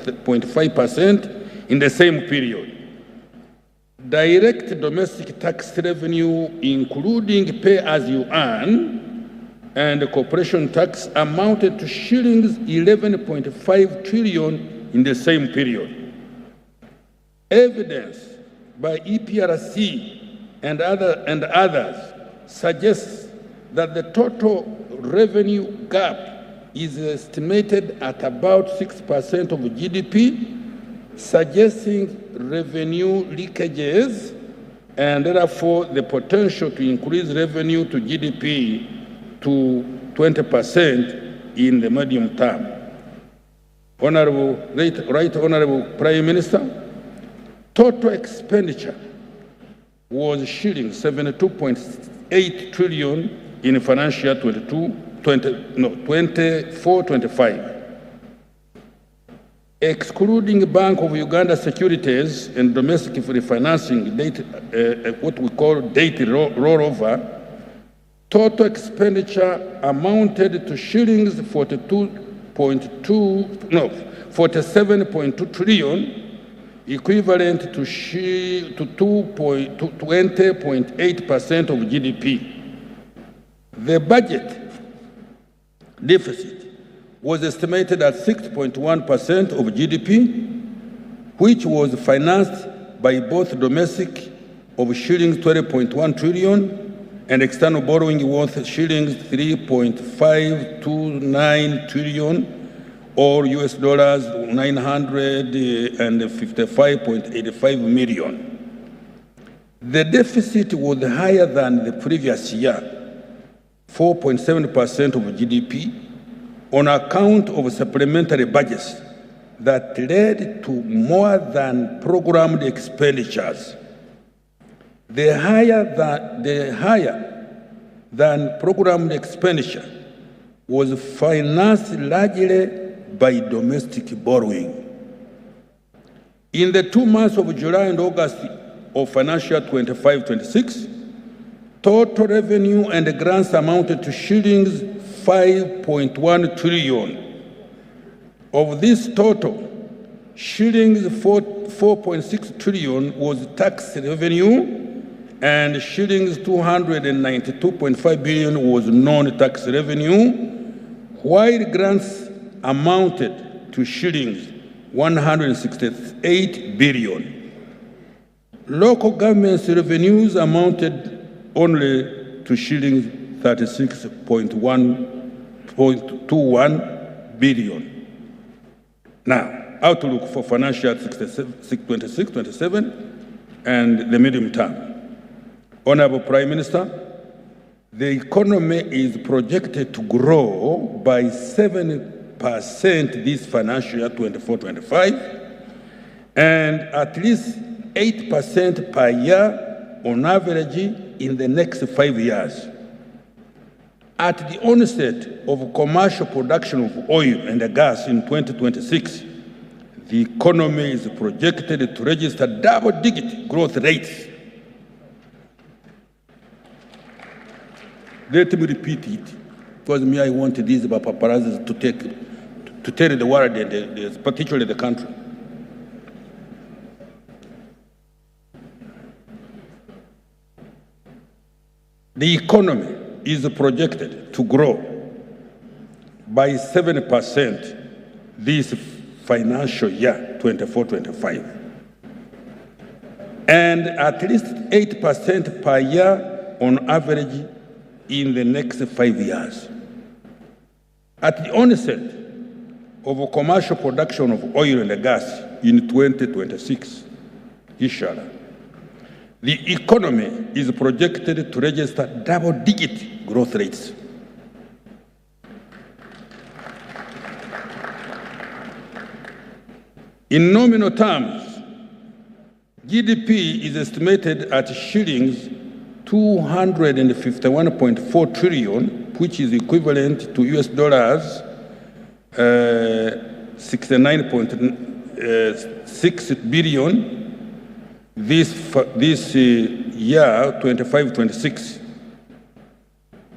6.5% in the same period. Direct domestic tax revenue, including pay-as-you-earn and corporation tax, amounted to shillings 11.5 trillion in the same period. Evidence by EPRC and others suggests that the total revenue gap is estimated at about 6% of GDP, suggesting revenue leakages and therefore the potential to increase revenue to GDP to 20% in the medium term. Right Honorable Prime Minister, total expenditure was shilling 72.8 trillion in financial year 24-25. Excluding Bank of Uganda securities and domestic refinancing, what we call date rollover, total expenditure amounted to shillings 47.2 trillion, equivalent to 20.8% of GDP. The budget deficit was estimated at 6.1% of GDP, which was financed by both domestic of shillings 20.1 trillion and external borrowing worth shillings 3.529 trillion, or US dollars 955.85 million. The deficit was higher than the previous year, 4.7% of GDP, on account of supplementary budgets that led to more than programmed expenditures. The higher than programmed expenditure was financed largely by domestic borrowing. In the 2 months of July and August of financial 25-26, total revenue and grants amounted to shillings 5.1 trillion. Of this total, shillings 4.6 trillion was tax revenue and shillings 292.5 billion was non-tax revenue, while grants amounted to shillings 168 billion. Local government's revenues amounted only to shillings 36.21 billion. Now, outlook for financial 26-27 and the medium term. Honorable Prime Minister, the economy is projected to grow by 7% this financial year 24-25 and at least 8% per year on average in the next 5 years. At the onset of commercial production of oil and gas in 2026, the economy is projected to register double-digit growth rates. Let me repeat it, because me, I want these paparazzi to tell the world, and particularly the country. The economy is projected to grow by 7% this financial year, 24-25, and at least 8% per year on average in the next 5 years. At the onset of commercial production of oil and gas in 2026, inshallah, the economy is projected to register double-digit growth rates. In nominal terms, GDP is estimated at shillings 251.4 trillion, which is equivalent to US dollars 69.6 billion this year, 25-26.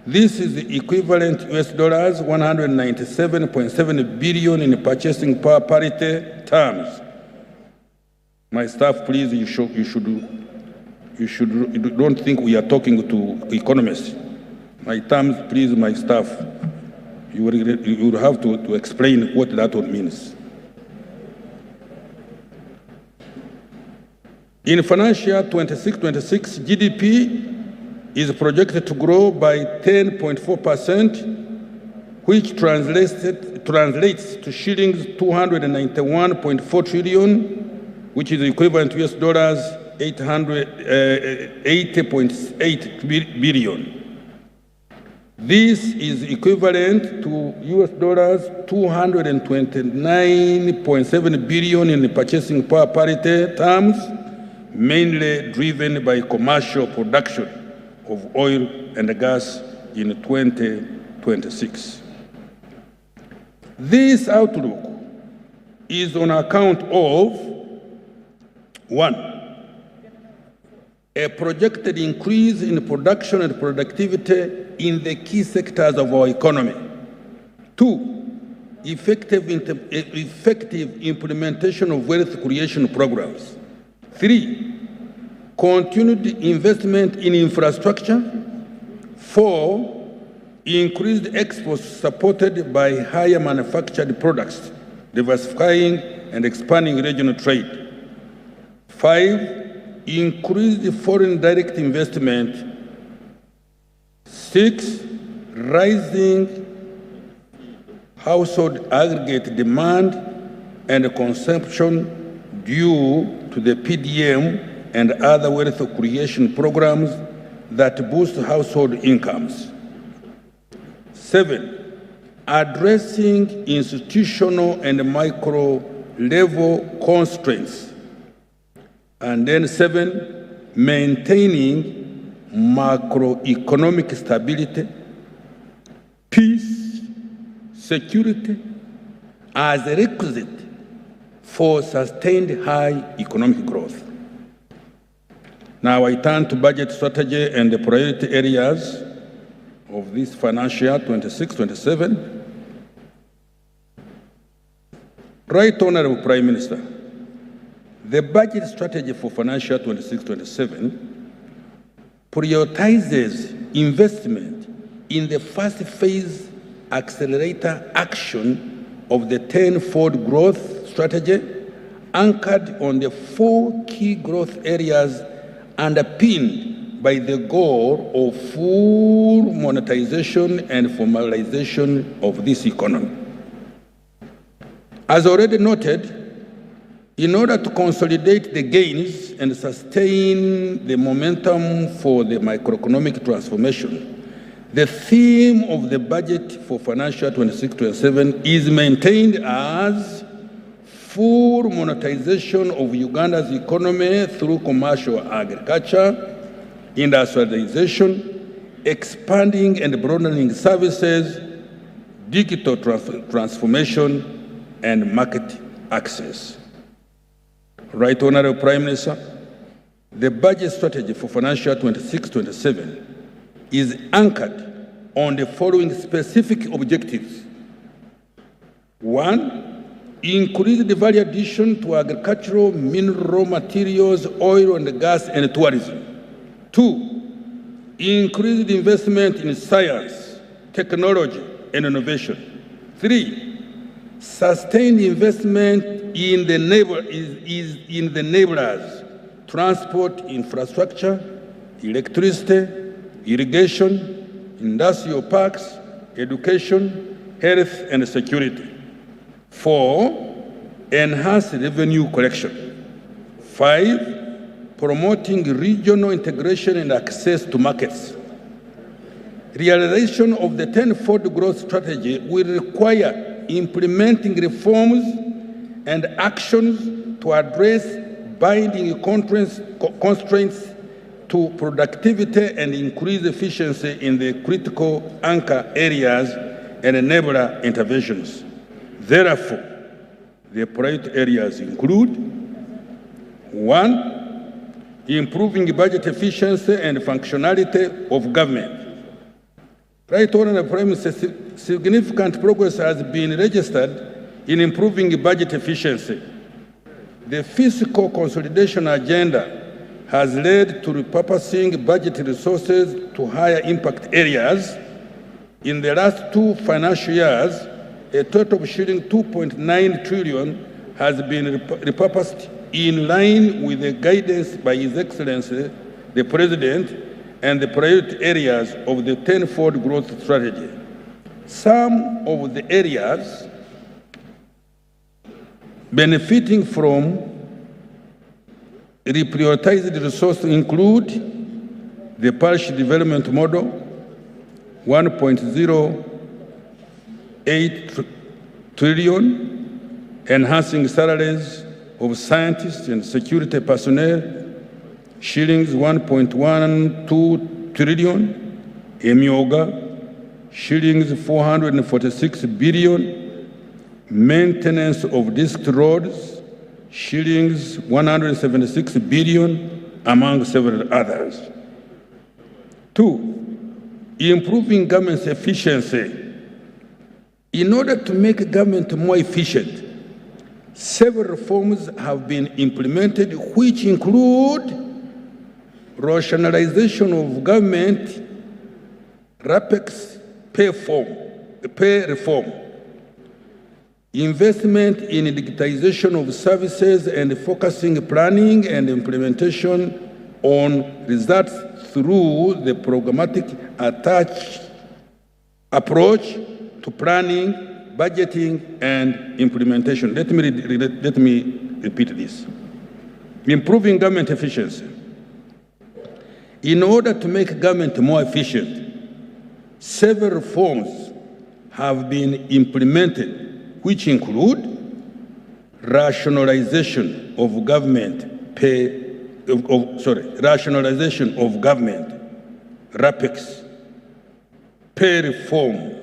This is equivalent US dollars 197.7 billion in purchasing power parity terms. My staff, please, you don't think we are talking to economists. My terms, please, my staff, you will have to explain what that one means. In financial 26-26, GDP is projected to grow by 10.4%, which translates to shillings 291.4 trillion, which is equivalent to US dollars 80.8 billion. This is equivalent to US dollars 229.7 billion in purchasing power parity terms, mainly driven by commercial production of oil and gas in 2026. This outlook is on account of, one, a projected increase in production and productivity in the key sectors of our economy. Two, effective implementation of wealth creation programs. Three, continued investment in infrastructure. Four, increased exports supported by higher manufactured products, diversifying and expanding regional trade. Five, increased foreign direct investment. Six, rising household aggregate demand and consumption due to the PDM and other wealth creation programs that boost household incomes. Seven, addressing institutional and micro-level constraints. And then seven, maintaining macroeconomic stability, peace, security as a requisite for sustained high economic growth. Now I turn to budget strategy and the priority areas of this financial 26-27. Right Honorable Prime Minister, the budget strategy for financial 26-27 prioritizes investment in the first phase accelerator action of the 10-fold growth strategy, anchored on the 4 key growth areas underpinned by the goal of full monetization and formalization of this economy. As already noted, in order to consolidate the gains and sustain the momentum for the microeconomic transformation, the theme of the budget for financial 26-27 is maintained as full monetization of Uganda's economy through commercial agriculture, industrialization, expanding and broadening services, digital transformation, and market access. Right Honorable Prime Minister, the budget strategy for financial 26-27 is anchored on the following specific objectives. One, increase the value addition to agricultural, mineral materials, oil and gas, and tourism. Two, increase the investment in science, technology, and innovation. Three, sustain investment in the enablers, transport infrastructure, electricity, irrigation, industrial parks, education, health, and security. Four, enhance revenue collection. Five, promoting regional integration and access to markets. Realization of the 10-fold growth strategy will require implementing reforms and actions to address binding constraints to productivity and increase efficiency in the critical anchor areas and enabler interventions. Therefore, the priority areas include: one, improving budget efficiency and functionality of government. Right Honorable Prime Minister, significant progress has been registered in improving budget efficiency. The fiscal consolidation agenda has led to repurposing budget resources to higher impact areas. In the last 2 financial years, a total of shilling 2.9 trillion has been repurposed in line with the guidance by His Excellency, the President, and the priority areas of the 10-fold growth strategy. Some of the areas benefiting from reprioritized resources include the parish development model, 1.08 trillion, enhancing salaries of scientists and security personnel, shillings 1.12 trillion, Emyoga, shillings 446 billion, maintenance of district roads, shillings 176 billion, among several others. 2, improving government's efficiency. In order to make government more efficient, several reforms have been implemented, which include rationalization of government RAPEX pay reform, investment in digitization of services and focusing planning and implementation on results through the programmatic approach to planning, budgeting, and implementation. Let me repeat this. Improving government efficiency. In order to make government more efficient, several reforms have been implemented, which include rationalization of government rationalization of government RAPEX, pay reform,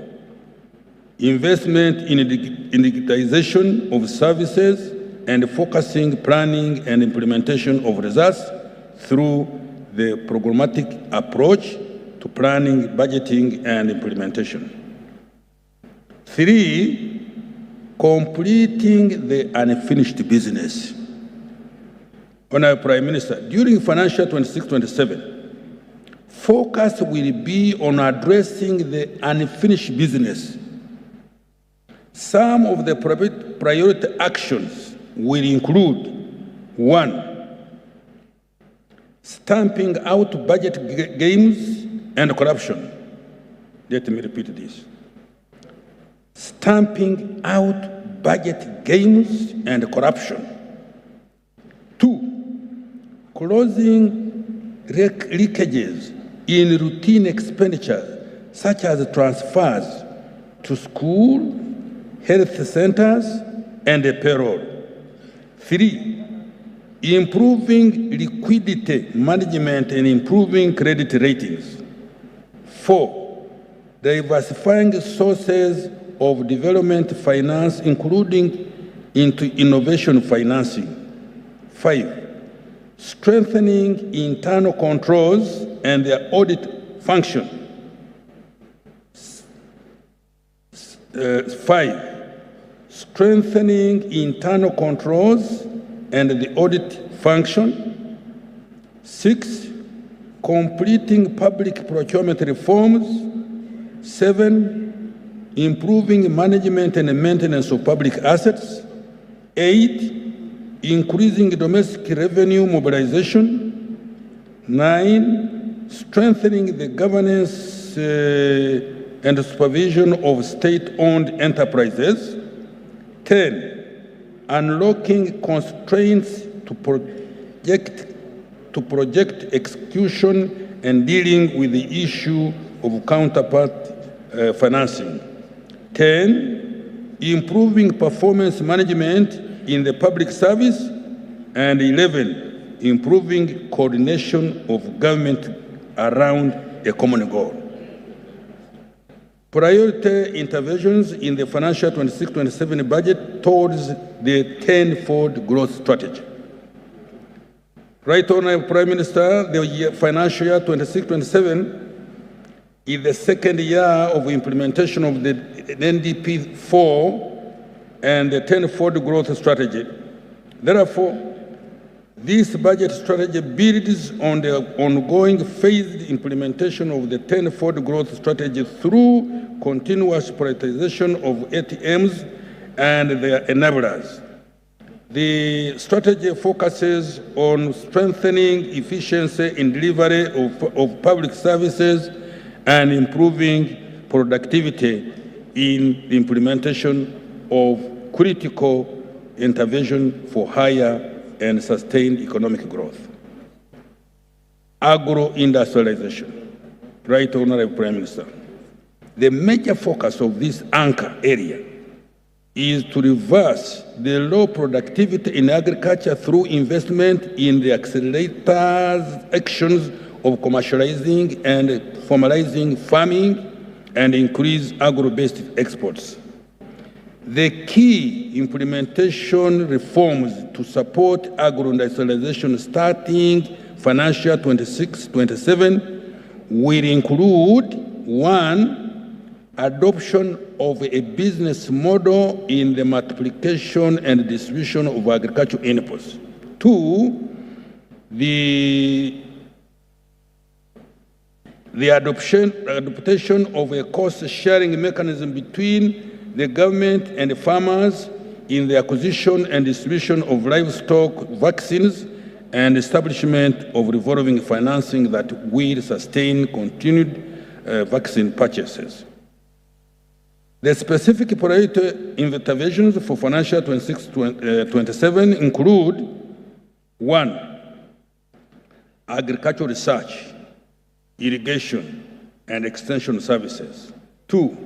investment in digitization of services, and focusing planning and implementation of results through the programmatic approach to planning, budgeting, and implementation. 3, completing the unfinished business. Honorable Prime Minister, during financial 26-27, focus will be on addressing the unfinished business. Some of the priority actions will include: 1, stamping out budget games and corruption. Let me repeat this. Stamping out budget games and corruption. 2, closing leakages in routine expenditure, such as transfers to school, health centers, and payroll. 3, improving liquidity management and improving credit ratings. 4, diversifying sources of development finance, including into innovation financing. 5, strengthening internal controls and their audit function. 5, strengthening internal controls and the audit function. 6, completing public procurement reforms. 7, improving management and maintenance of public assets. 8, increasing domestic revenue mobilization. 9, strengthening the governance and supervision of state-owned enterprises. 10, unlocking constraints to project execution and dealing with the issue of counterpart financing. 10, improving performance management in the public service. And 11, improving coordination of government around a common goal. Priority interventions in the financial 26-27 budget towards the 10-fold growth strategy. Right Honorable Prime Minister, the financial year 26-27 is the second year of implementation of the NDP 4 and the 10-fold growth strategy. Therefore, this budget strategy builds on the ongoing phased implementation of the 10-fold growth strategy through continuous prioritization of ATMs and their enablers. The strategy focuses on strengthening efficiency in delivery of public services and improving productivity in the implementation of critical intervention for higher and sustained economic growth. Agro-industrialization. Right, Honorable Prime Minister. The major focus of this anchor area is to reverse the low productivity in agriculture through investment in the accelerators actions of commercializing and formalizing farming and increase agro-based exports. The key implementation reforms to support agro-industrialization starting financial 26-27 will include: 1, adoption of a business model in the multiplication and distribution of agricultural inputs. 2, the adoption of a cost-sharing mechanism between the government and the farmers in the acquisition and distribution of livestock vaccines and establishment of revolving financing that will sustain continued vaccine purchases. The specific priority interventions for financial 26-27 include: 1, agricultural research, irrigation, and extension services. 2,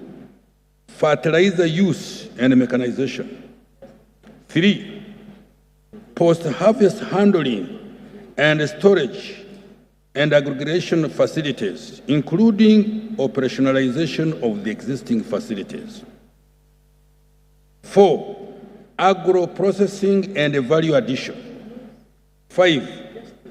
fertilizer use and mechanization. 3, post-harvest handling and storage and aggregation facilities, including operationalization of the existing facilities. 4, agro-processing and value addition. 5,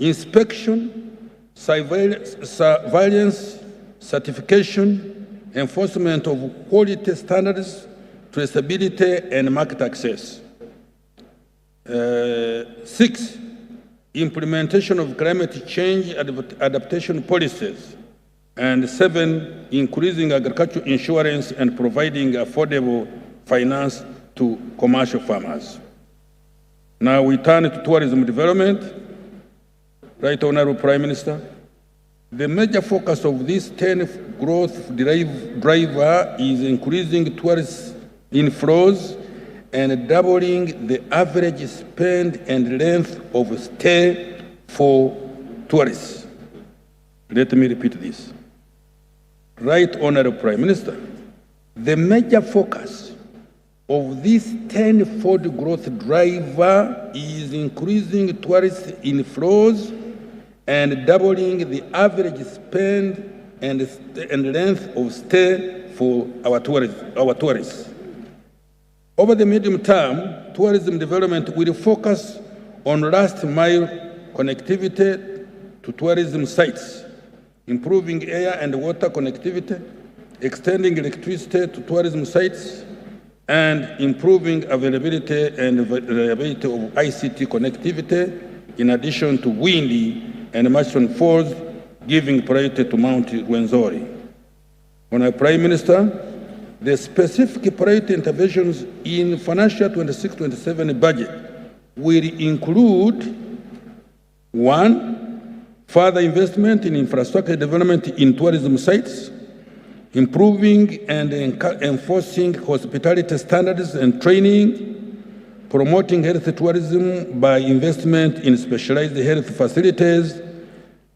inspection, surveillance, certification, enforcement of quality standards, traceability, and market access. 6, implementation of climate change adaptation policies. And 7, increasing agricultural insurance and providing affordable finance to commercial farmers. Now we turn to tourism development. Right, Honorable Prime Minister. The major focus of this 10th growth driver is increasing tourist inflows and doubling the average spend and length of stay for tourists. Let me repeat this. Right, Honorable Prime Minister, the major focus of this 10-fold growth driver is increasing tourist inflows and doubling the average spend and length of stay for our tourists. Over the medium term, tourism development will focus on last-mile connectivity to tourism sites, improving air and water connectivity, extending electricity to tourism sites, and improving availability and reliability of ICT connectivity, in addition to windy and Murchison Falls, giving priority to Mount Rwenzori. Honorable Prime Minister, the specific priority interventions in financial 26-27 budget will include: 1, further investment in infrastructure development in tourism sites, improving and enforcing hospitality standards and training, promoting health tourism by investment in specialized health facilities,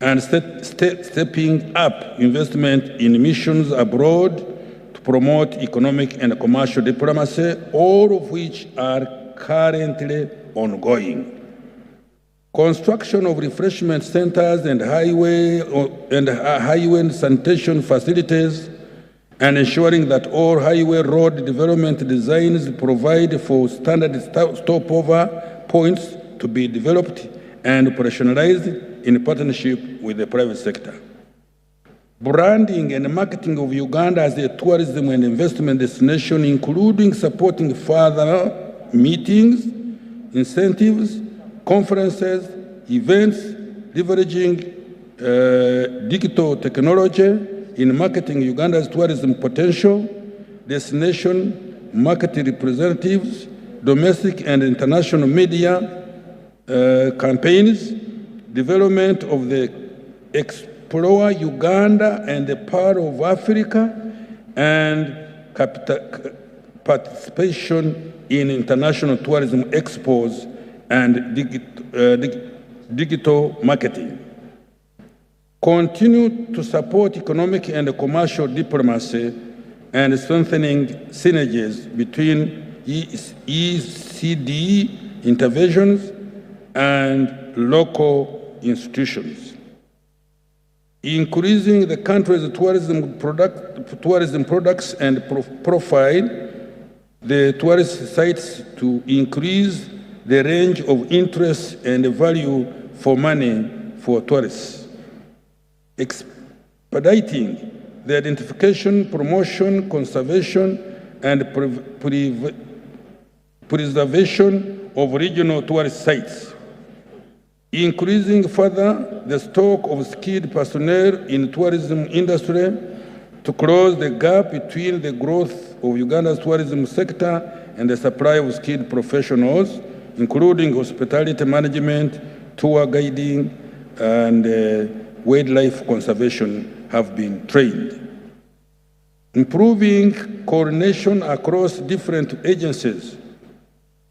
and stepping up investment in missions abroad to promote economic and commercial diplomacy, all of which are currently ongoing. Construction of refreshment centers and highway sanitation facilities, and ensuring that all highway road development designs provide for standard stopover points to be developed and operationalized in partnership with the private sector. branding and marketing of Uganda as a tourism and investment destination, including supporting further meetings, incentives, conferences, events, leveraging digital technology in marketing Uganda's tourism potential, destination marketing representatives, domestic and international media campaigns, development of the Explore Uganda and the Power of Africa, and participation in international tourism expos and digital marketing. Continue to support economic and commercial diplomacy and strengthening synergies between ECD interventions and local institutions. Increasing the country's tourism products and profile the tourist sites to increase the range of interest and value for money for tourists. Expediting the identification, promotion, conservation, and preservation of regional tourist sites. Increasing further the stock of skilled personnel in tourism industry to close the gap between the growth of Uganda's tourism sector and the supply of skilled professionals, including hospitality management, tour guiding, and wildlife conservation have been trained. Improving coordination across different agencies,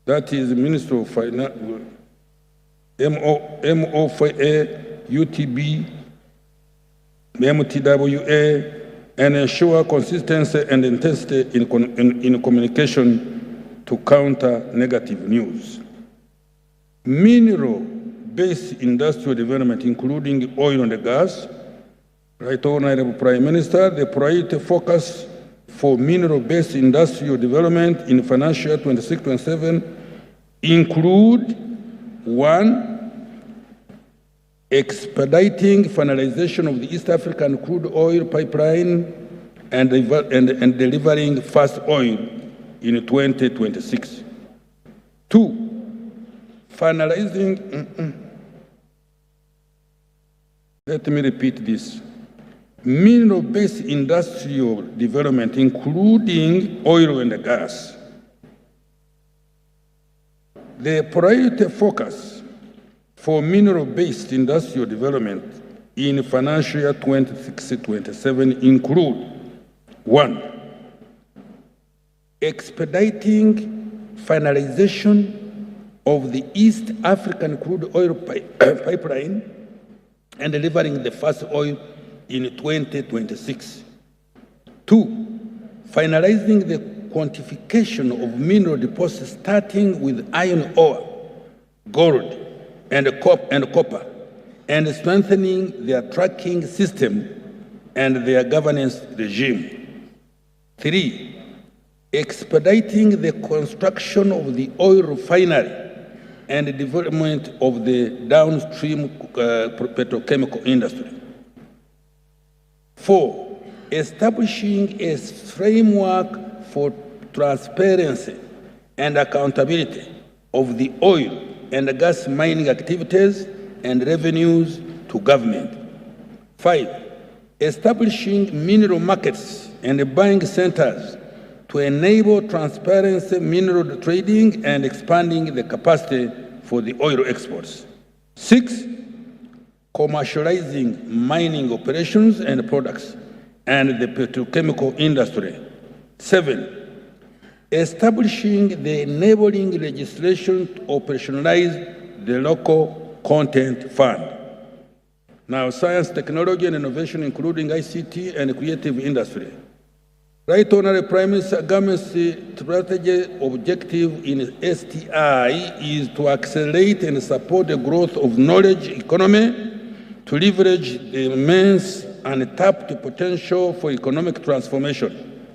that is the Ministry of Finance, MOFA, UTB, MTWA, and ensure consistency and intensity in communication to counter negative news. Mineral-based industrial development, including oil and gas. Right Honorable Prime Minister, the priority focus for mineral-based industrial development in financial year 26-27 include: 1, expediting finalization of the East African crude oil pipeline and delivering fast oil in 2026. 2, finalizing, let me repeat this, mineral-based industrial development, including oil and gas. The priority focus for mineral-based industrial development in financial year 26-27 include: 1, expediting finalization of the East African crude oil pipeline and delivering the fast oil in 2026. 2, finalizing the quantification of mineral deposits starting with iron ore, gold, and copper, and strengthening their tracking system and their governance regime. 3, expediting the construction of the oil refinery and the development of the downstream petrochemical industry. 4, establishing a framework for transparency and accountability of the oil and gas mining activities and revenues to government. 5, establishing mineral markets and buying centers to enable transparency mineral trading and expanding the capacity for the oil exports. 6, commercializing mining operations and products and the petrochemical industry. 7, establishing the enabling legislation to operationalize the local content fund. Now, science, technology, and innovation, including ICT and creative industry. Right Honorable Prime Minister, government's strategy objective in STI is to accelerate and support the growth of knowledge economy to leverage the immense untapped potential for economic transformation.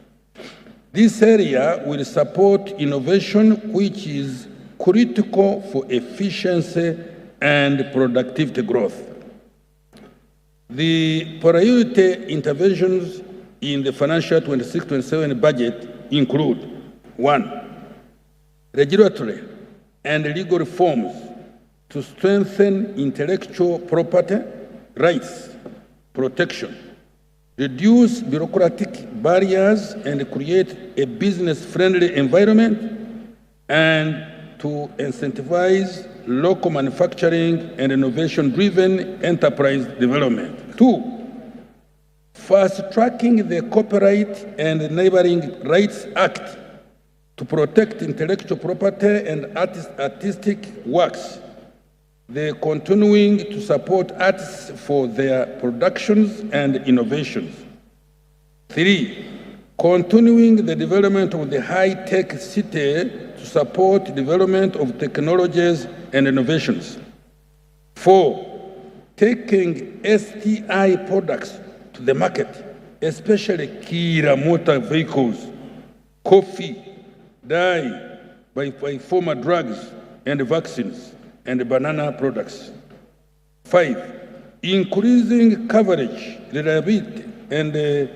This area will support innovation, which is critical for efficiency and productivity growth. The priority interventions in the financial 26-27 budget include: 1, regulatory and legal reforms to strengthen intellectual property rights protection, reduce bureaucratic barriers and create a business-friendly environment, and to incentivize local manufacturing and innovation-driven enterprise development. 2, fast-tracking the Copyright and Neighboring Rights Act to protect intellectual property and artistic works. They're continuing to support artists for their productions and innovations. 3, continuing the development of the high-tech city to support development of technologies and innovations. 4, taking STI products to the market, especially Kira motor vehicles, coffee, dye, by former drugs and vaccines, and banana products. 5, increasing coverage, reliability, and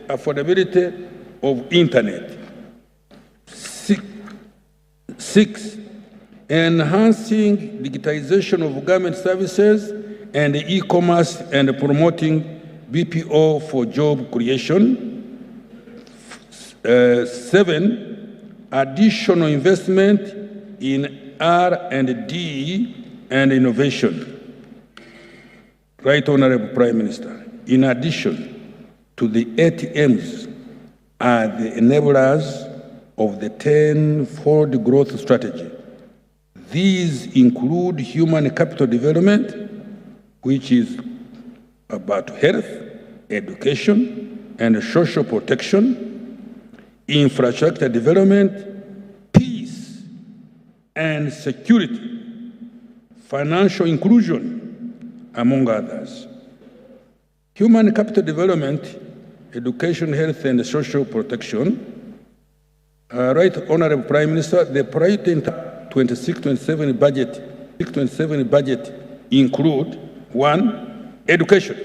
affordability of internet. 6, enhancing digitization of government services and e-commerce and promoting BPO for job creation. 7, additional investment in R&D and innovation. Right Honorable Prime Minister, in addition to the ATMs are the enablers of the 10-fold growth strategy. These include human capital development, which is about health, education, and social protection, infrastructure development, peace and security, financial inclusion, among others. Human capital development, education, health, and social protection. Right Honorable Prime Minister, the priority in 26-27 budget include: 1, education,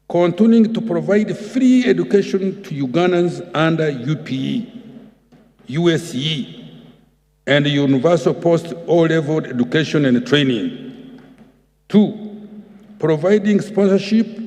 continuing to provide free education to Ugandans under UPE, USE, and universal post-O-level education and training. 2, providing sponsorship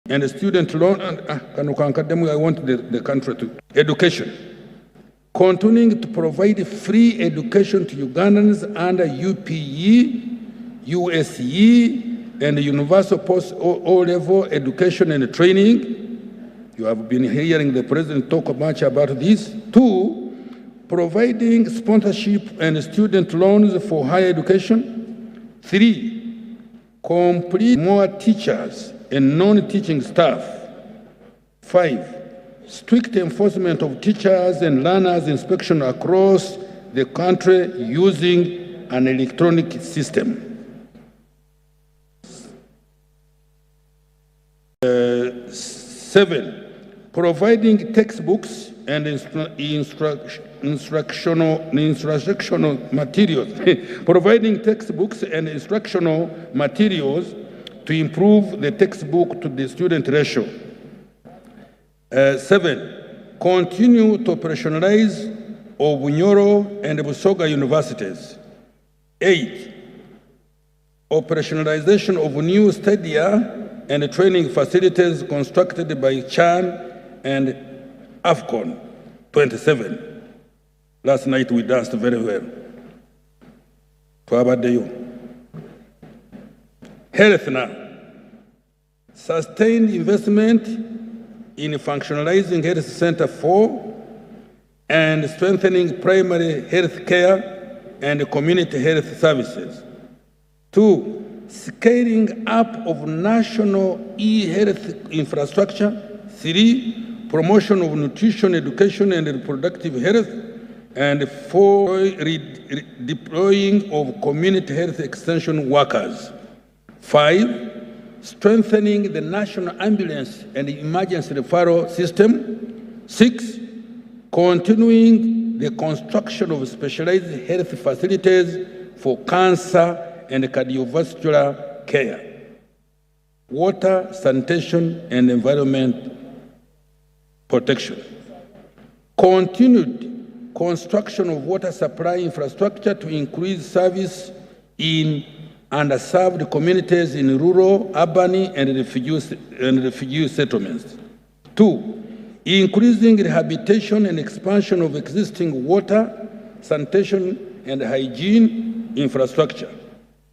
and the student loan, I want the country to education. Continuing to provide free education to Ugandans under UPE, USE, and universal post-O-level education and training. You have been hearing the President talk much about this. 2, providing sponsorship and student loans for higher education. 3, complete more teachers and non-teaching staff. 5, strict enforcement of teachers and learners inspection across the country using an electronic system. 7, providing textbooks and instructional materials, providing textbooks and instructional materials to improve the textbook to the student ratio. 7, continue to operationalize Obunyoro and Busoga universities. 8, operationalization of new stadia and training facilities constructed by Chan and AFCON 27. Last night we danced very well. Health now. Sustained investment in functionalizing health center 4 and strengthening primary health care and community health services. 2, scaling up of national e-health infrastructure. 3, promotion of nutrition, education, and reproductive health. And 4, deploying of community health extension workers. 5, strengthening the national ambulance and emergency referral system. 6, continuing the construction of specialized health facilities for cancer and cardiovascular care. Water, sanitation, and environment protection. Continued construction of water supply infrastructure to increase service in underserved communities in rural, urban, and refugee settlements. 2, increasing rehabilitation and expansion of existing water, sanitation, and hygiene infrastructure.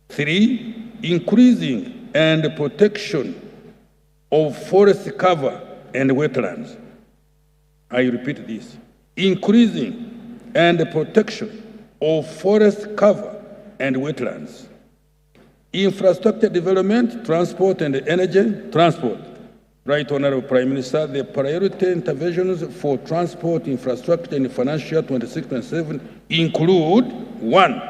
3, increasing and protection of forest cover and wetlands. I repeat this. Increasing and protection of forest cover and wetlands. Infrastructure development, transport and energy. Transport. Right, Honorable Prime Minister, the priority interventions for transport infrastructure in financial 26-27 include 1,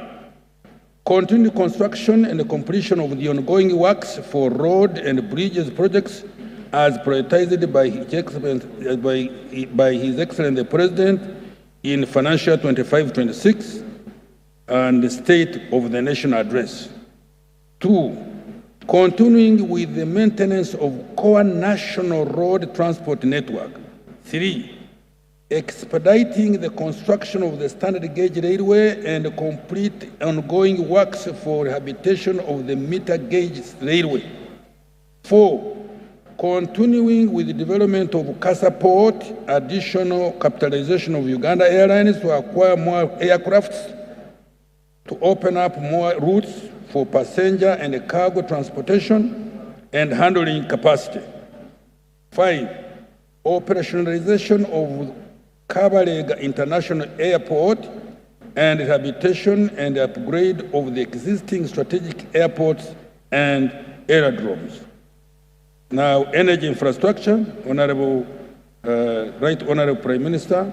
continued construction and completion of the ongoing works for road and bridges projects as prioritized by His Excellency the President in financial 25-26 and the State of the Nation address. 2, continuing with the maintenance of core national road transport network. 3, expediting the construction of the standard gauge railway and complete ongoing works for rehabilitation of the meter gauge railway. 4, continuing with the development of Casa Port, additional capitalization of Uganda Airlines to acquire more aircrafts, to open up more routes for passenger and cargo transportation and handling capacity. 5, operationalization of Kabalega International Airport and rehabilitation and upgrade of the existing strategic airports and aerodromes. Now, energy infrastructure, Honorable Prime Minister,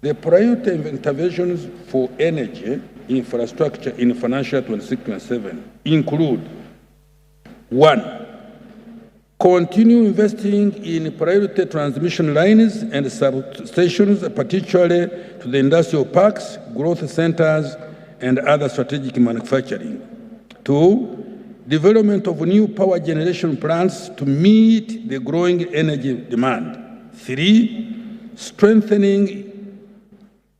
the priority interventions for energy infrastructure in financial 26-27 include 1, continue investing in priority transmission lines and substations, particularly to the industrial parks, growth centers, and other strategic manufacturing. 2, development of new power generation plants to meet the growing energy demand. 3, strengthening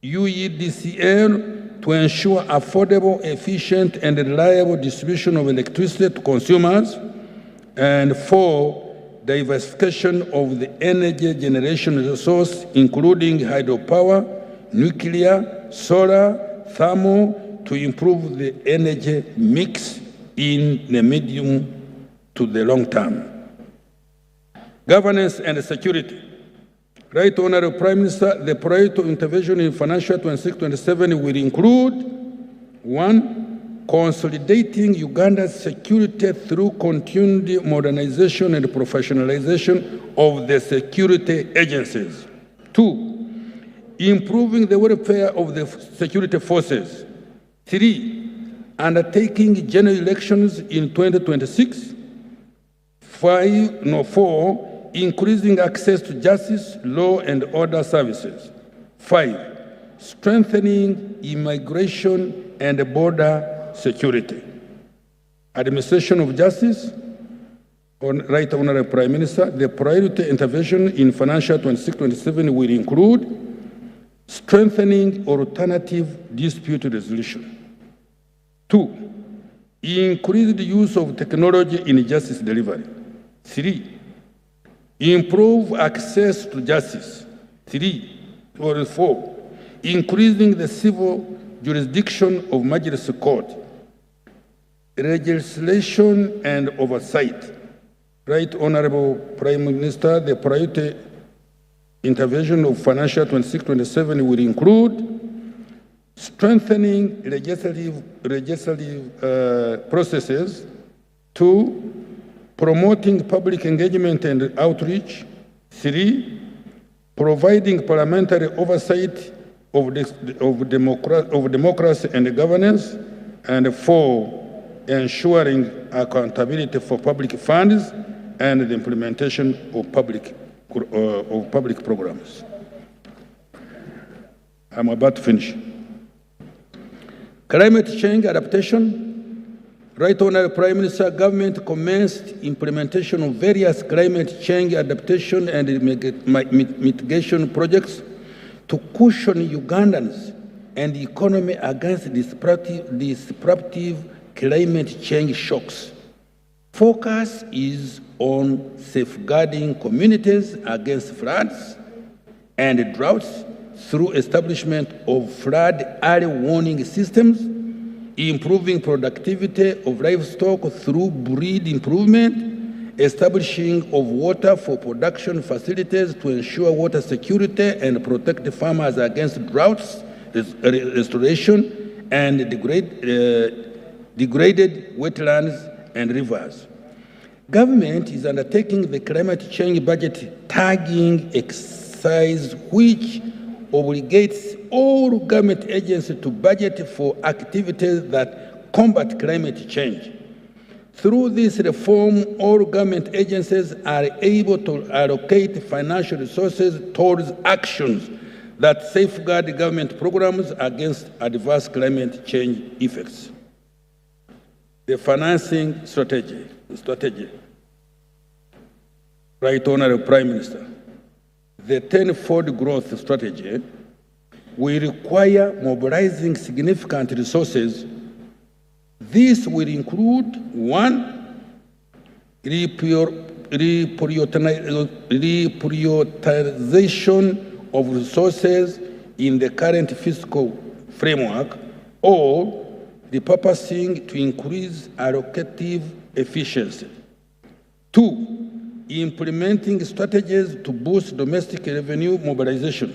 UEDCL to ensure affordable, efficient, and reliable distribution of electricity to consumers. And 4, diversification of the energy generation resource, including hydropower, nuclear, solar, thermal, to improve the energy mix in the medium to the long term. Governance and security. Right, Honorable Prime Minister, the priority intervention in financial 26-27 will include 1, consolidating Uganda's security through continued modernization and professionalization of the security agencies. 2, improving the welfare of the security forces. 3, undertaking general elections in 2026. 4, increasing access to justice, law, and order services. 5, strengthening immigration and border security. Administration of justice. Right, Honorable Prime Minister, the priority intervention in financial 26-27 will include strengthening alternative dispute resolution. 2, increase the use of technology in justice delivery. 3, improve access to justice. 4, increasing the civil jurisdiction of Majlis Court. Legislation and oversight. Right, Honorable Prime Minister, the priority intervention of financial 26-27 will include strengthening legislative processes. 2, promoting public engagement and outreach. 3, providing parliamentary oversight of democracy and governance, and 4, ensuring accountability for public funds and the implementation of public programs. I'm about to finish. Climate change adaptation. Right Honorable Prime Minister, government commenced implementation of various climate change adaptation and mitigation projects to cushion Ugandans and the economy against disruptive climate change shocks. Focus is on safeguarding communities against floods and droughts through establishment of flood early warning systems, improving productivity of livestock through breed improvement, establishing of water for production facilities to ensure water security and protect the farmers against droughts, restoration, and degraded wetlands and rivers. Government is undertaking the climate change budget tagging exercise, which obligates all government agencies to budget for activities that combat climate change. Through this reform, all government agencies are able to allocate financial resources towards actions that safeguard government programs against adverse climate change effects. The financing strategy. Right Honorable Prime Minister, the tenfold growth strategy will require mobilizing significant resources. This will include 1, reprioritization of resources in the current fiscal framework, or repurposing to increase allocative efficiency. 2, implementing strategies to boost domestic revenue mobilization.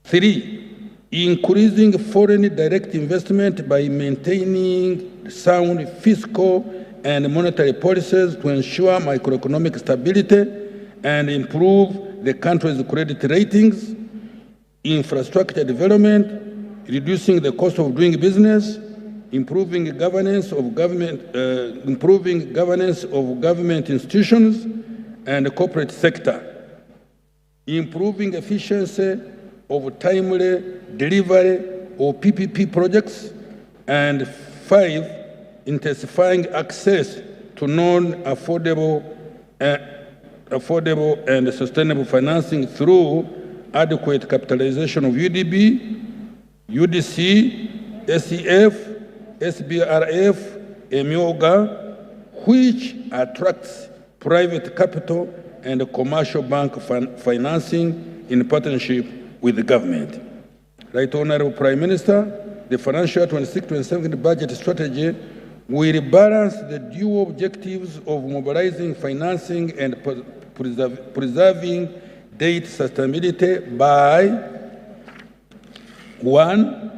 3, increasing foreign direct investment by maintaining sound fiscal and monetary policies to ensure macroeconomic stability and improve the country's credit ratings. Infrastructure development, reducing the cost of doing business, improving governance of government institutions and the corporate sector, improving efficiency of timely delivery of PPP projects, and 5, intensifying access to non-affordable and sustainable financing through adequate capitalization of UDB, UDC, SEF, SBRF, EMIOGA, which attracts private capital and commercial bank financing in partnership with the government. Right Honorable Prime Minister, the financial 26-27 budget strategy will balance the dual objectives of mobilizing financing and preserving debt sustainability by 1,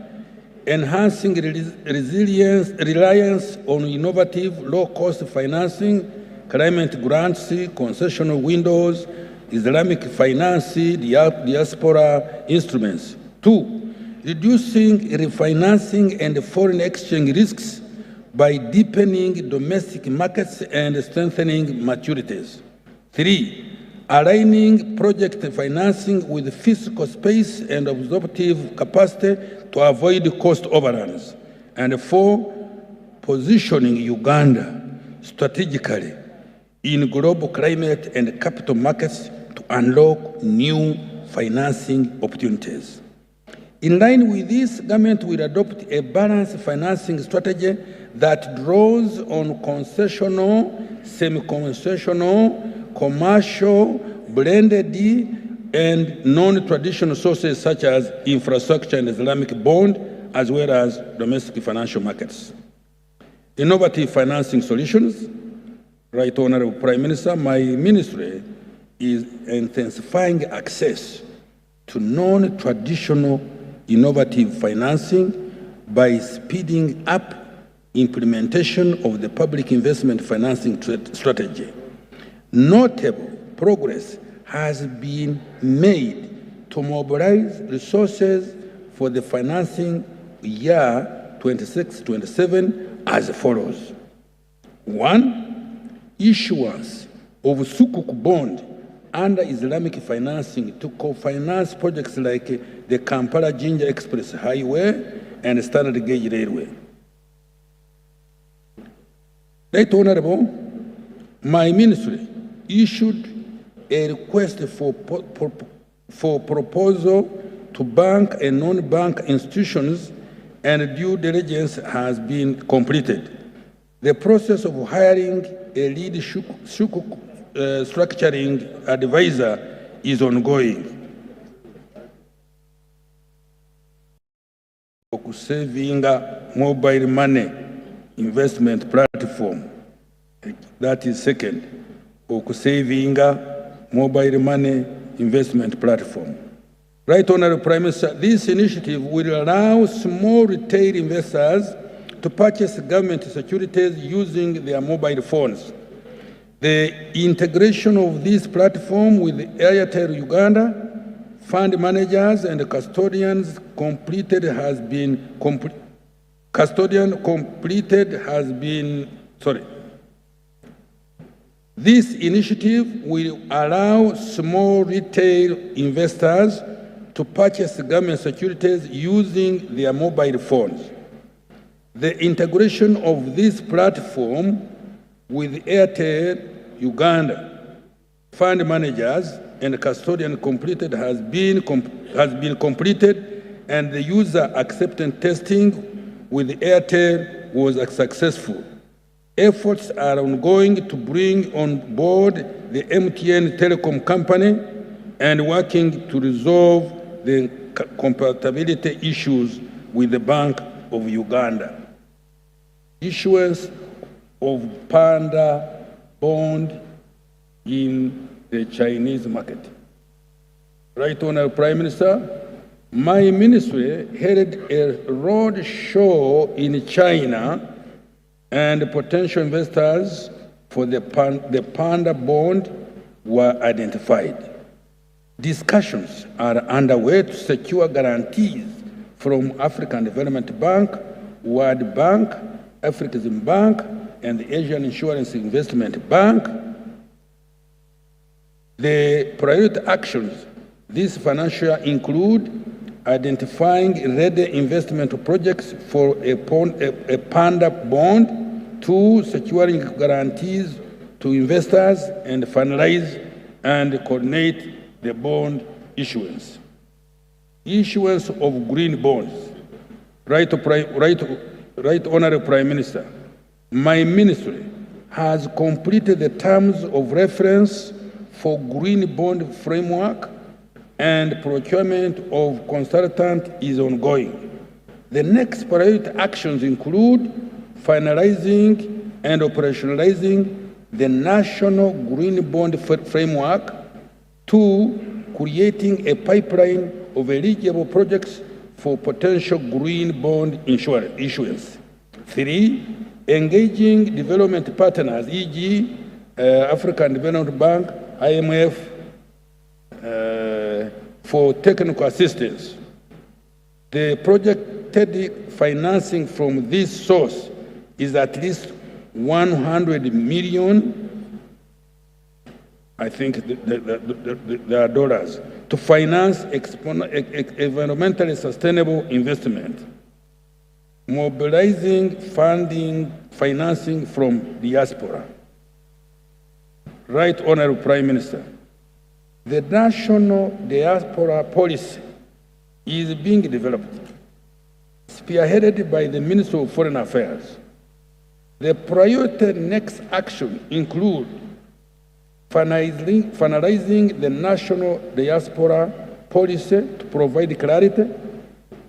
enhancing reliance on innovative, low-cost financing, climate grants, concessional windows, Islamic finance, diaspora instruments. 2, reducing refinancing and foreign exchange risks by deepening domestic markets and strengthening maturities. 3, aligning project financing with fiscal space and absorptive capacity to avoid cost overruns. And 4, positioning Uganda strategically in global climate and capital markets to unlock new financing opportunities. In line with this, government will adopt a balanced financing strategy that draws on concessional, semi-concessional, commercial, blended, and non-traditional sources such as infrastructure and Islamic bond, as well as domestic financial markets. Innovative financing solutions. Right Honorable Prime Minister, my ministry is intensifying access to non-traditional innovative financing by speeding up implementation of the public investment financing strategy. Notable progress has been made to mobilize resources for the financing year 26-27 as follows. 1. Issuance of Zuku bond under Islamic financing to co-finance projects like the Kampala-Jinja Express Highway and Standard Gauge Railway. Right Honorable, my ministry issued a request for proposal to bank and non-bank institutions, and due diligence has been completed. The process of hiring a lead structuring advisor is ongoing. Saving mobile money investment platform, that is second. Saving mobile money investment platform. Right Honorable Prime Minister, this initiative will allow small retail investors to purchase government securities using their mobile phones. The integration of this platform with Airtel Uganda, fund managers and custodians completed has been This initiative will allow small retail investors to purchase government securities using their mobile phones. The integration of this platform with Airtel Uganda, fund managers and custodian has been completed, and the user acceptance testing with Airtel was successful. Efforts are ongoing to bring on board the MTN telecom company and working to resolve the compatibility issues with the Bank of Uganda. Issuance of Panda bond in the Chinese market. Right Honorable Prime Minister, my ministry held a road show in China, and potential investors for the Panda bond were identified. Discussions are underway to secure guarantees from African Development Bank, World Bank, African Bank, and the Asian Insurance Investment Bank. The priority actions this financial year include identifying ready investment projects for a Panda bond, 2, securing guarantees to investors, and finalize and coordinate the bond issuance. Issuance of green bonds. Right Honorable Prime Minister, my ministry has completed the terms of reference for green bond framework, and procurement of consultant is ongoing. The next priority actions include finalizing and operationalizing the national green bond framework, 2, creating a pipeline of eligible projects for potential green bond issuance, 3, engaging development partners, e.g. African Development Bank, IMF, for technical assistance. The projected financing from this source is at least 100 million, I think there are dollars, to finance environmentally sustainable investment, mobilizing financing from diaspora. Right Honorable Prime Minister, the national diaspora policy is being developed, spearheaded by the Ministry of Foreign Affairs. The priority next action include finalizing the national diaspora policy to provide clarity,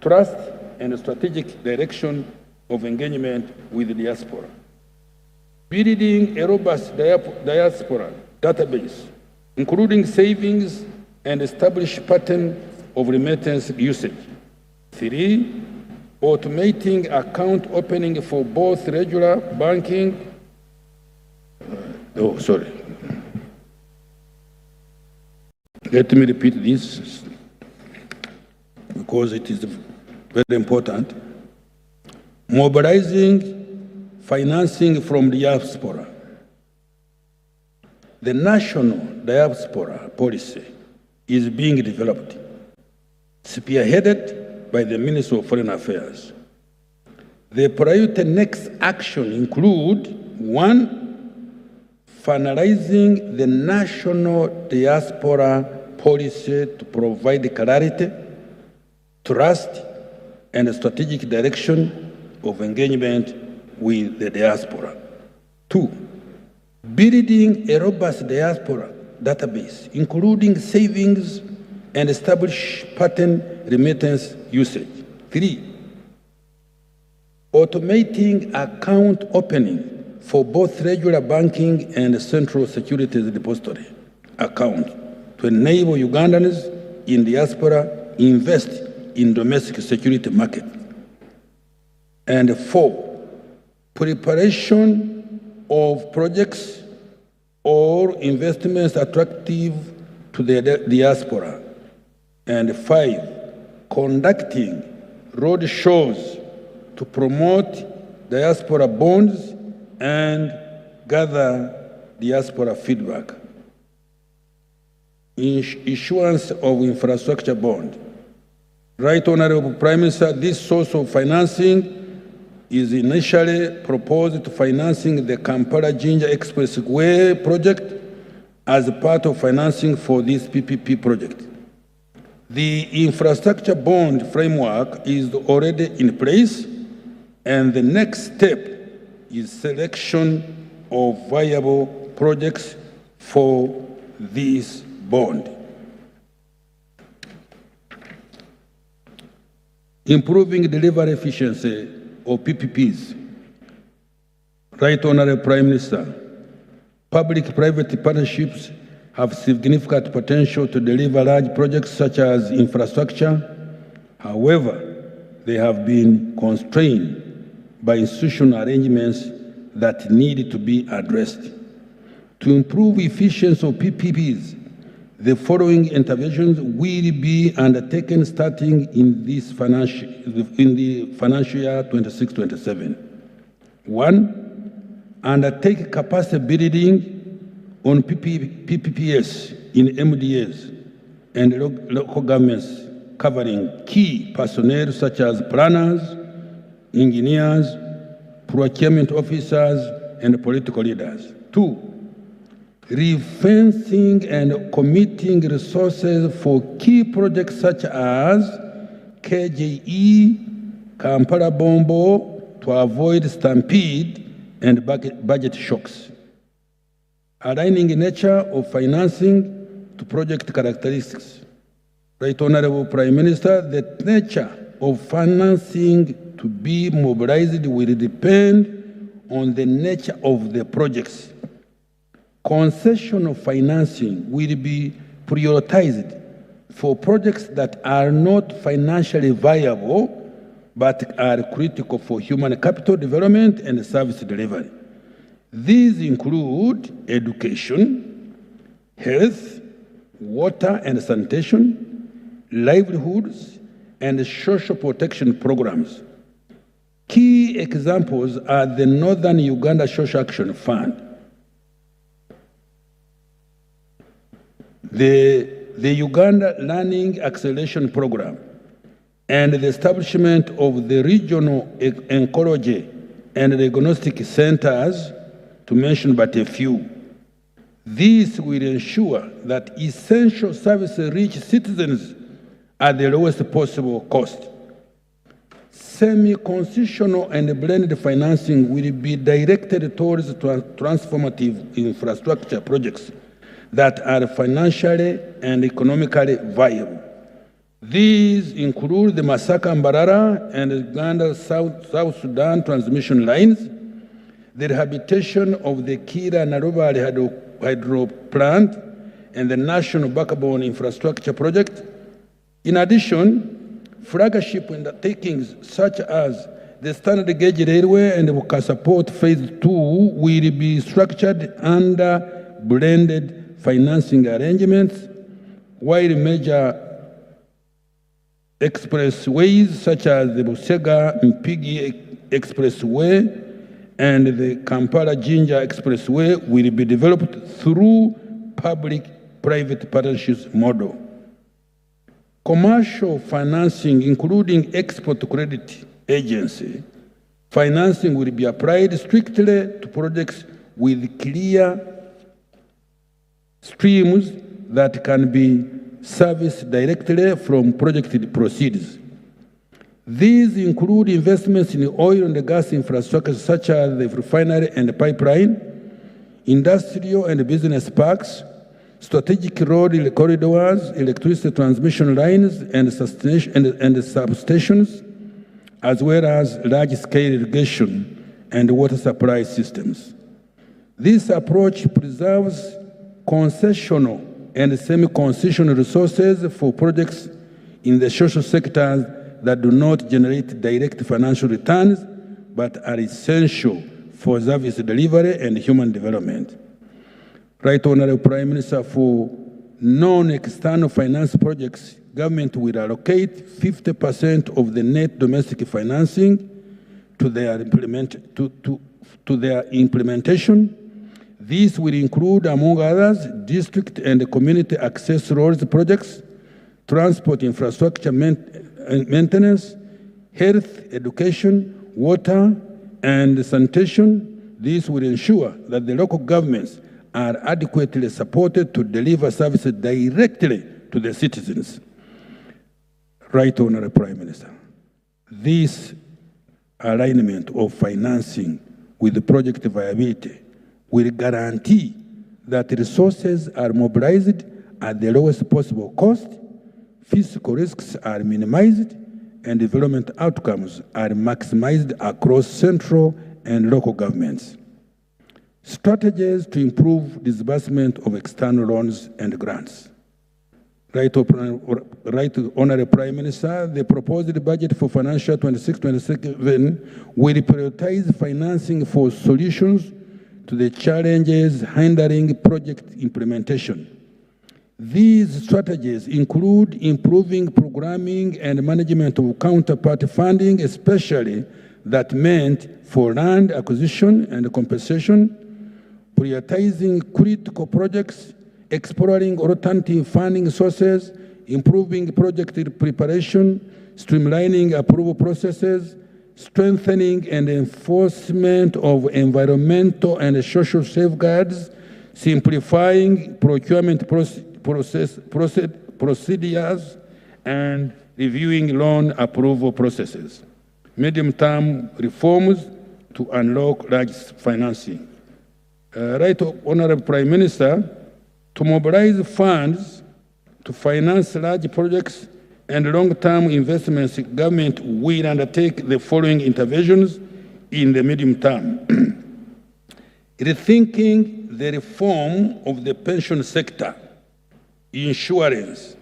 trust, and strategic direction of engagement with the diaspora. Building a robust diaspora database, including savings and established pattern of remittance usage. 3, automating account opening for both regular banking. Let me repeat this because it is very important, mobilizing financing from the diaspora. The national diaspora policy is being developed, spearheaded by the Ministry of Foreign Affairs. The priority next action include: 1, finalizing the national diaspora policy to provide clarity, trust, and strategic direction of engagement with the diaspora. 2, building a robust diaspora database, including savings and establish pattern remittance usage. 3, automating account opening for both regular banking and central securities depository accounts to enable Ugandans in diaspora invest in domestic security market. And 4, preparation of projects or investments attractive to the diaspora. And 5, conducting road shows to promote diaspora bonds and gather diaspora feedback. Issuance of infrastructure bond. Right Honorable Prime Minister, this source of financing is initially proposed to financing the Kampala-Jinja Expressway project as part of financing for this PPP project. The infrastructure bond framework is already in place, and the next step is selection of viable projects for this bond. Improving delivery efficiency of PPPs. Right Honorable Prime Minister, public-private partnerships have significant potential to deliver large projects such as infrastructure. However, they have been constrained by institutional arrangements that need to be addressed. To improve efficiency of PPPs, the following interventions will be undertaken starting in the financial year 26-27. 1, undertake capacity building on PPPs in MDAs and local governments, covering key personnel such as planners, engineers, procurement officers, and political leaders. 2, refinancing and committing resources for key projects such as KJE, Kampala Bombo, to avoid stampede and budget shocks. Aligning the nature of financing to project characteristics. Right Honorable Prime Minister, the nature of financing to be mobilized will depend on the nature of the projects. Concessional financing will be prioritized for projects that are not financially viable but are critical for human capital development and service delivery. These include education, health, water and sanitation, livelihoods, and social protection programs. Key examples are the Northern Uganda Social Action Fund, the Uganda Learning Acceleration Program, and the establishment of the regional oncology and diagnostic centers, to mention but a few. This will ensure that essential services reach citizens at the lowest possible cost. Semi-concessional and blended financing will be directed towards transformative infrastructure projects that are financially and economically viable. These include the Masaka-Mbarara and Uganda-South Sudan transmission lines, the rehabilitation of the Kira-Narobali hydro plant, and the National Backbone Infrastructure Project. In addition, flagship undertakings such as the Standard Gauge Railway and Bukasa Port Phase 2 will be structured under blended financing arrangements, while major Expressways such as the Busega-Mpigi Expressway and the Kampala-Jinja Expressway will be developed through public-private partnerships model. Commercial financing, including export credit agency, financing will be applied strictly to projects with clear streams that can be serviced directly from project proceeds. These include investments in oil and gas infrastructure such as the refinery and pipeline, industrial and business parks, strategic road corridors, electricity transmission lines, and substations, as well as large-scale irrigation and water supply systems. This approach preserves concessional and semi-concessional resources for projects in the social sectors that do not generate direct financial returns, but are essential for service delivery and human development. Right Honorable Prime Minister, for non-external finance projects, government will allocate 50% of the net domestic financing to their implementation. This will include, among others, district and community access roads projects, transport infrastructure maintenance, health, education, water, and sanitation. This will ensure that the local governments are adequately supported to deliver services directly to the citizens. Right Honorable Prime Minister, this alignment of financing with the project viability will guarantee that resources are mobilized at the lowest possible cost, fiscal risks are minimized, and development outcomes are maximized across central and local governments. Strategies to improve disbursement of external loans and grants. Right Honorable Prime Minister, the proposed budget for financial 26-27 will prioritize financing for solutions to the challenges hindering project implementation. These strategies include improving programming and management of counterparty funding, especially that meant for land acquisition and compensation, prioritizing critical projects, exploring alternative funding sources, improving project preparation, streamlining approval processes, strengthening and enforcement of environmental and social safeguards, simplifying procurement procedures, and reviewing loan approval processes. Medium-term reforms to unlock large financing. Right Honorable Prime Minister, to mobilize funds to finance large projects and long-term investments, government will undertake the following interventions in the medium term. Rethinking the reform of the pension sector, insurance,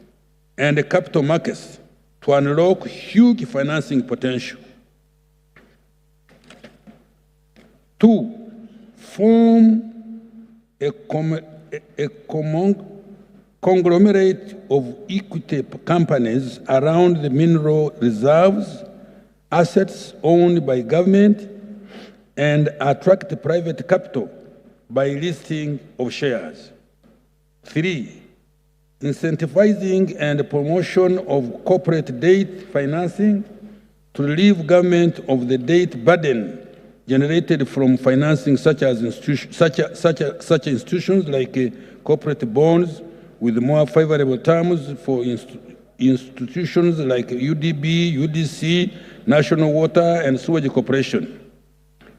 and the capital markets to unlock huge financing potential. 2, form a conglomerate of equity companies around the mineral reserves, assets owned by government, and attract private capital by listing of shares. 3, incentivizing and promotion of corporate debt financing to relieve government of the debt burden generated from financing such institutions like corporate bonds with more favorable terms for institutions like UDB, UDC, National Water and Sewage Corporation.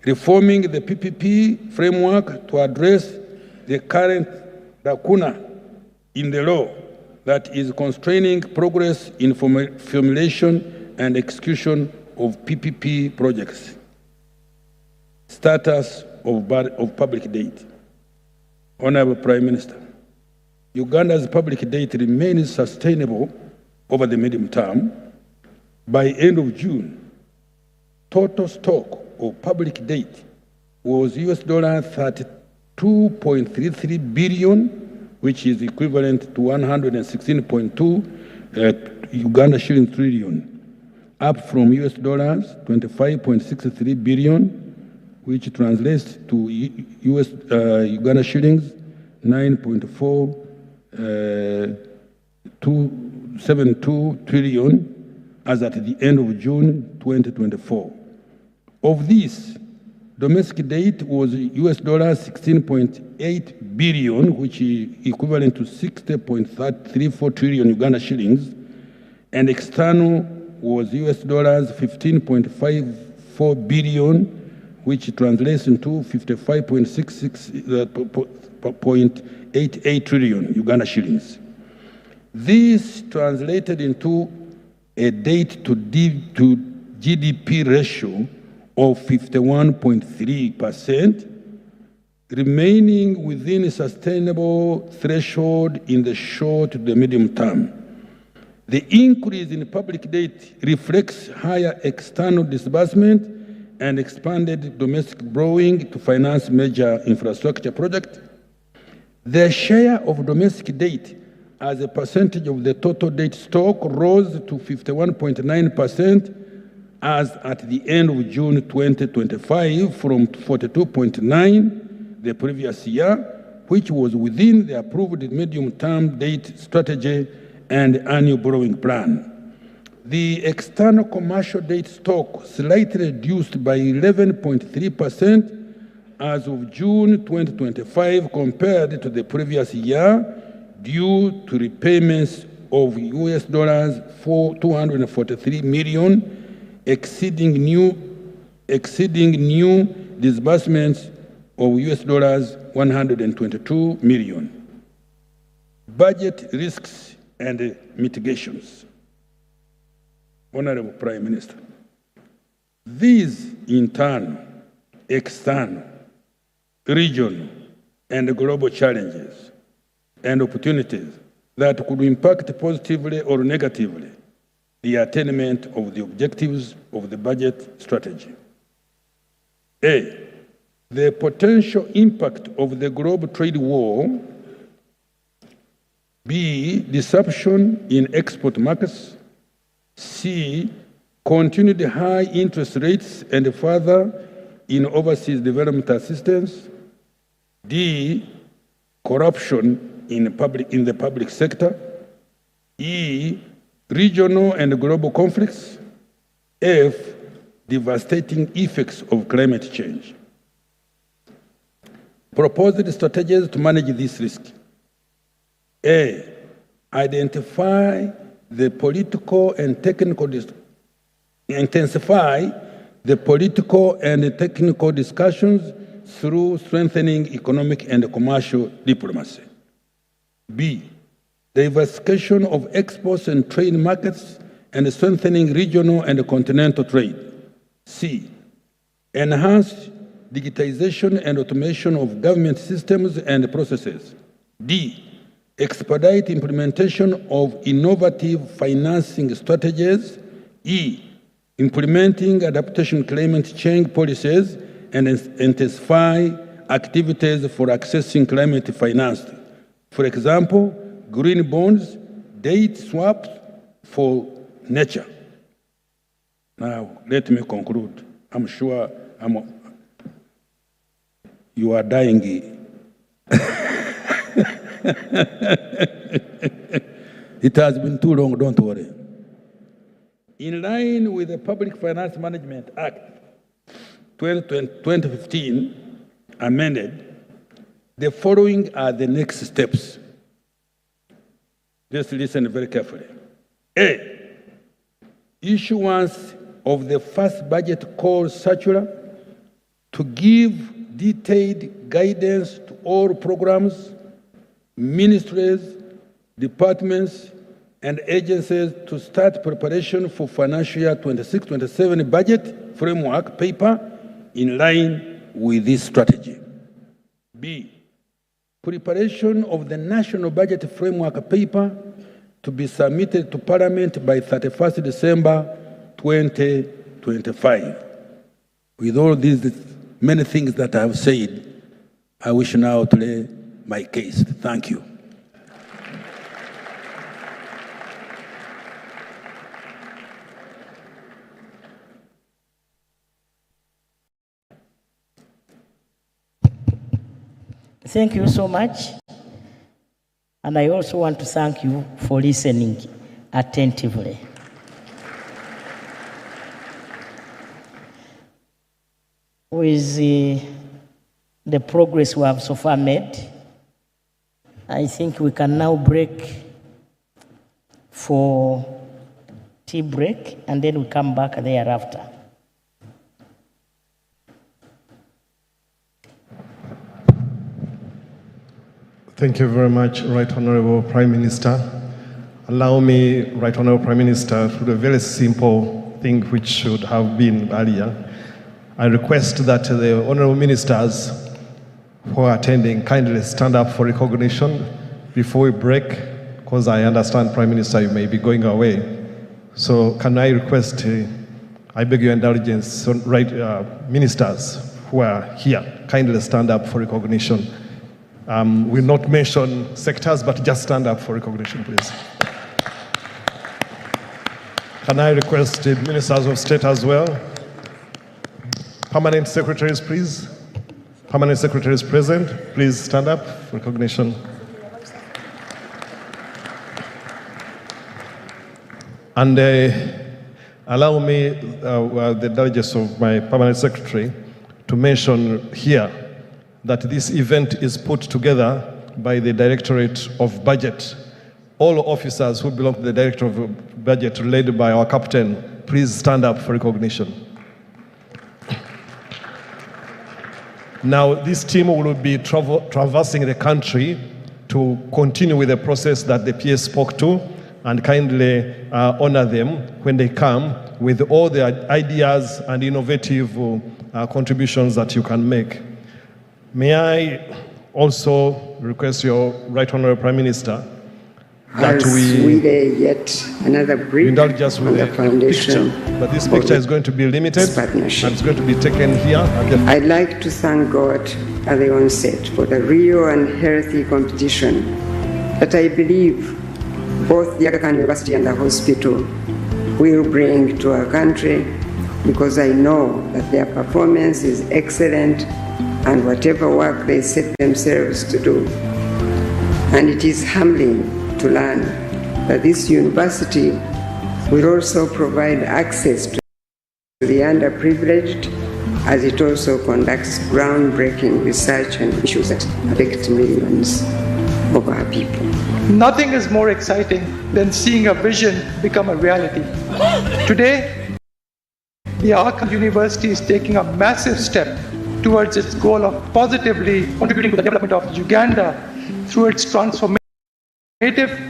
Reforming the PPP framework to address the current lacuna in the law that is constraining progress in formulation and execution of PPP projects. Status of public debt. Honorable Prime Minister, Uganda's public debt remains sustainable over the medium term. By end of June, total stock of public debt was $32.33 billion, which is equivalent to 116.2 Uganda shilling trillion, up from US dollars 25.63 billion, which translates to Uganda shillings 9.472 trillion as at the end of June 2024. Of this, domestic debt was US dollars 16.8 billion, which is equivalent to 60.34 trillion Uganda shillings, and external was US dollars 15.54 billion, which translates into 55.88 trillion Uganda shillings. This translated into a debt to GDP ratio of 51.3%, remaining within a sustainable threshold in the short to the medium term. The increase in public debt reflects higher external disbursement and expanded domestic borrowing to finance major infrastructure projects. The share of domestic debt as a percentage of the total debt stock rose to 51.9% as at the end of June 2025 from 42.9% the previous year, which was within the approved medium-term debt strategy and annual borrowing plan. The external commercial debt stock slightly reduced by 11.3% as of June 2025 compared to the previous year due to repayments of US dollars for $243 million, exceeding new disbursements of US dollars 122 million. Budget risks and mitigations. Honorable Prime Minister, these internal, external, regional, and global challenges and opportunities that could impact positively or negatively the attainment of the objectives of the budget strategy. A, the potential impact of the global trade war. B, disruption in export markets. C, continued high interest rates and further in overseas development assistance. D, corruption in the public sector. E, regional and global conflicts. F, devastating effects of climate change. Proposed strategies to manage this risk. A, identify the political and technical intensify the political and technical discussions through strengthening economic and commercial diplomacy. B, diversification of exports and trade markets and strengthening regional and continental trade. C, enhance digitization and automation of government systems and processes. D, expedite implementation of innovative financing strategies. E, implementing adaptation climate change policies and intensify activities for accessing climate finance. For example, green bonds, debt swaps for nature. Now, let me conclude. I'm sure you are dying. It has been too long, don't worry. In line with the Public Finance Management Act 2015 amended, the following are the next steps. Just listen very carefully. A, issuance of the first budget call circular to give detailed guidance to all programs, ministries, departments, and agencies to start preparation for financial year 26-27 budget framework paper in line with this strategy. B, preparation of the national budget framework paper to be submitted to Parliament by 31st December 2025. With all these many things that I have said, I wish now to lay my case. Thank you. Thank you so much. And I also want to thank you for listening attentively. With the progress we have so far made, I think we can now break for tea break, and then we come back thereafter. Thank you very much, Right Honorable Prime Minister. Allow me, Right Honorable Prime Minister, to do a very simple thing which should have been earlier. I request that the Honorable Ministers who are attending kindly stand up for recognition before we break, because I understand, Prime Minister, you may be going away. So can I request, I beg your indulgence, so, ministers who are here, kindly stand up for recognition. We'll not mention sectors, but just stand up for recognition, please. Can I request the ministers of state as well? Permanent secretaries, please. Permanent secretaries present, please stand up for recognition. And allow me, the delegates of my permanent secretary, to mention here that this event is put together by the Directorate of Budget. All officers who belong to the Directorate of Budget, led by our captain, please stand up for recognition. Now, this team will be traversing the country to continue with the process that the PS spoke to, and kindly honor them when they come with all the ideas and innovative contributions that you can make. May I also request your Right Honorable Prime Minister that we yet another brief indulge us with the foundation. Picture. But this picture is going to be limited and it's going to be taken here. I'd like to thank God at the onset for the real and healthy competition that I believe both the Aga Khan University and the hospital will bring to our country, because I know that their performance is excellent and whatever work they set themselves to do. And it is humbling to learn that this university will also provide access to the underprivileged, as it also conducts groundbreaking research on issues that affect millions of our people. Nothing is more exciting than seeing a vision become a reality. Today, the Aga Khan University is taking a massive step towards its goal of positively contributing to the development of Uganda through its transformative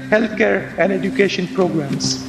healthcare and education programs.